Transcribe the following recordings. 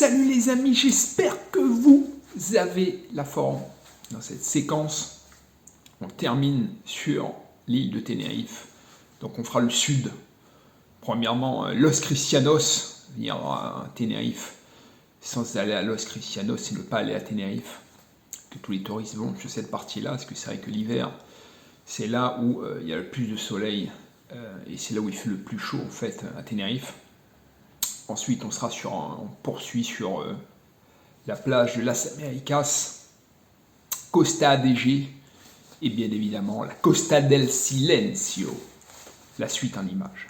Salut les amis, j'espère que vous avez la forme. Dans cette séquence, on termine sur l'île de Tenerife. Donc on fera le sud. Premièrement, Los Cristianos, venir à Tenerife. Sans aller à Los Cristianos, c'est ne pas aller à Tenerife. Que tous les touristes vont sur cette partie-là, parce que c'est vrai que l'hiver, c'est là où il y a le plus de soleil. Et c'est là où il fait le plus chaud en fait à Tenerife. Ensuite, on poursuit sur la plage de Las Américas, Costa ADG et bien évidemment la Costa del Silencio. La suite en images.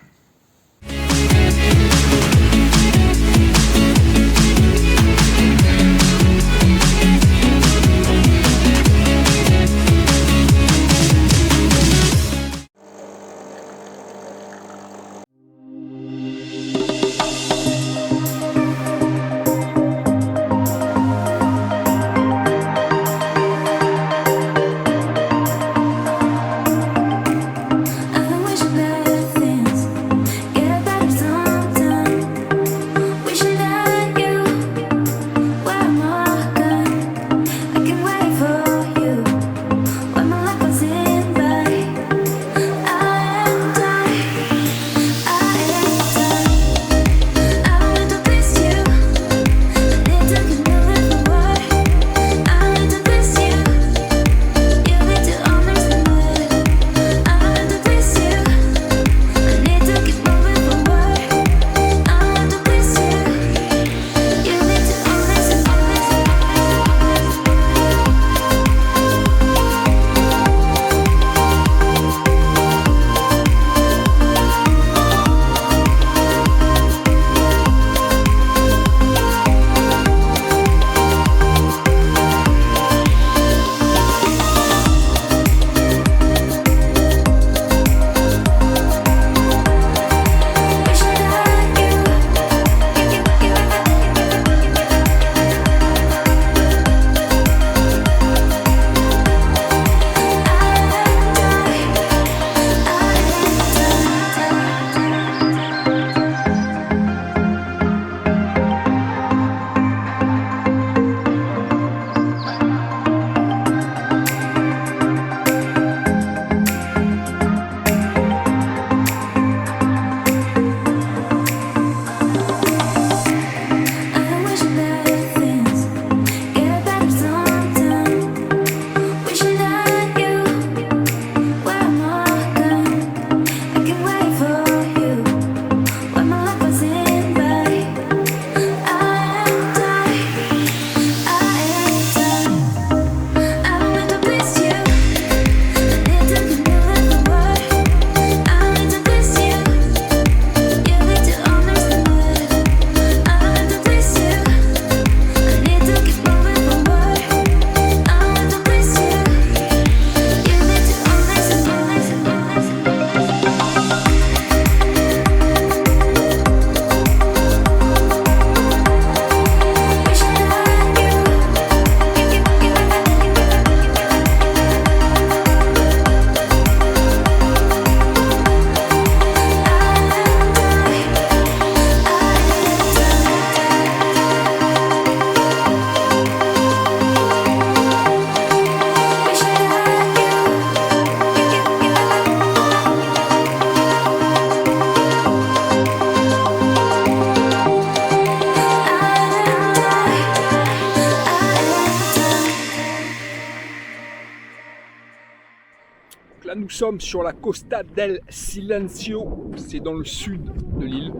Là, nous sommes sur la Costa del Silencio, c'est dans le sud de l'île.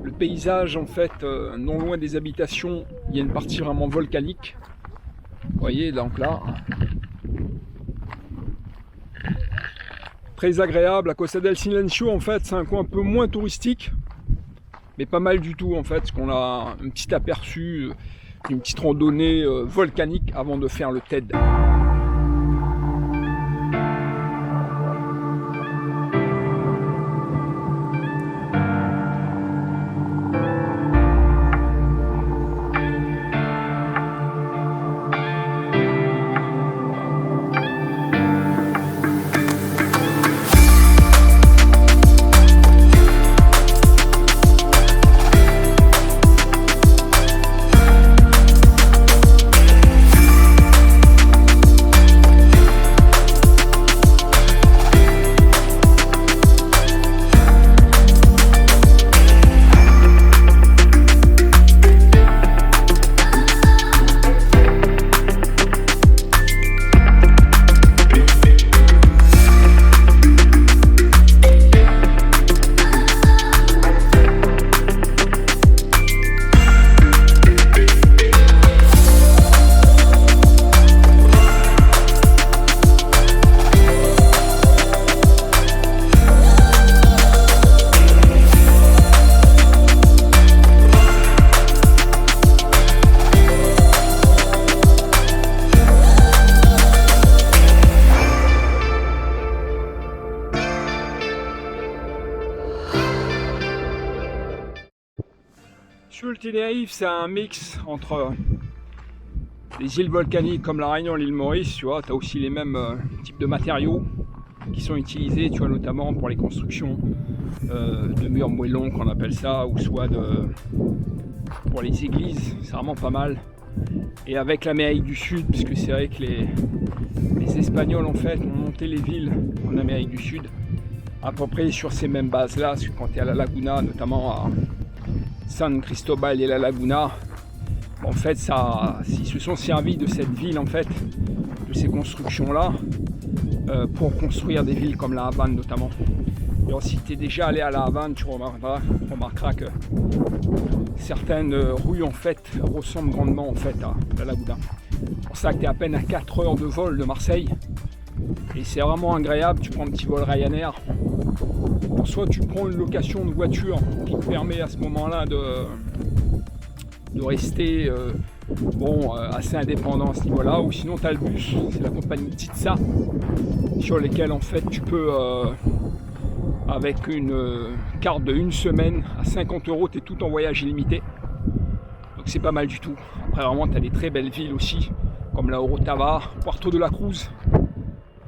Le paysage, en fait, non loin des habitations, il y a une partie vraiment volcanique. Vous voyez, donc là, très agréable. La Costa del Silencio, en fait, c'est un coin un peu moins touristique, mais pas mal du tout, en fait, parce qu'on a un petit aperçu d'une petite randonnée volcanique avant de faire le TED. Tenerife, c'est un mix entre les îles volcaniques comme la Réunion et l'île Maurice, tu vois, tu as aussi les mêmes types de matériaux qui sont utilisés, tu vois, notamment pour les constructions de murs moellons qu'on appelle ça, ou soit pour les églises, c'est vraiment pas mal. Et avec l'Amérique du Sud, puisque c'est vrai que les Espagnols en fait ont monté les villes en Amérique du Sud à peu près sur ces mêmes bases là, parce que quand tu es à la Laguna, notamment à San Cristobal et la Laguna, en fait ils se sont servis de cette ville en fait, de ces constructions là, pour construire des villes comme la Havane notamment. Et si tu es déjà allé à la Havane, tu remarqueras que certaines rues en fait ressemblent grandement en fait à la Laguna. C'est pour ça que tu es à peine à 4 heures de vol de Marseille. Et c'est vraiment agréable, tu prends un petit vol Ryanair. Soit tu prends une location de voiture qui te permet à ce moment-là de rester assez indépendant à ce niveau-là, ou sinon tu as le bus, c'est la compagnie Titsa, sur lesquels en fait tu peux avec une carte de 1 semaine à 50 €, tu es tout en voyage illimité, donc c'est pas mal du tout. Après vraiment tu as des très belles villes aussi comme la Orotava, Puerto de la Cruz,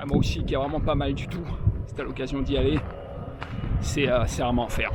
moi aussi qui est vraiment pas mal du tout. Si tu as l'occasion d'y aller, c'est vraiment à faire.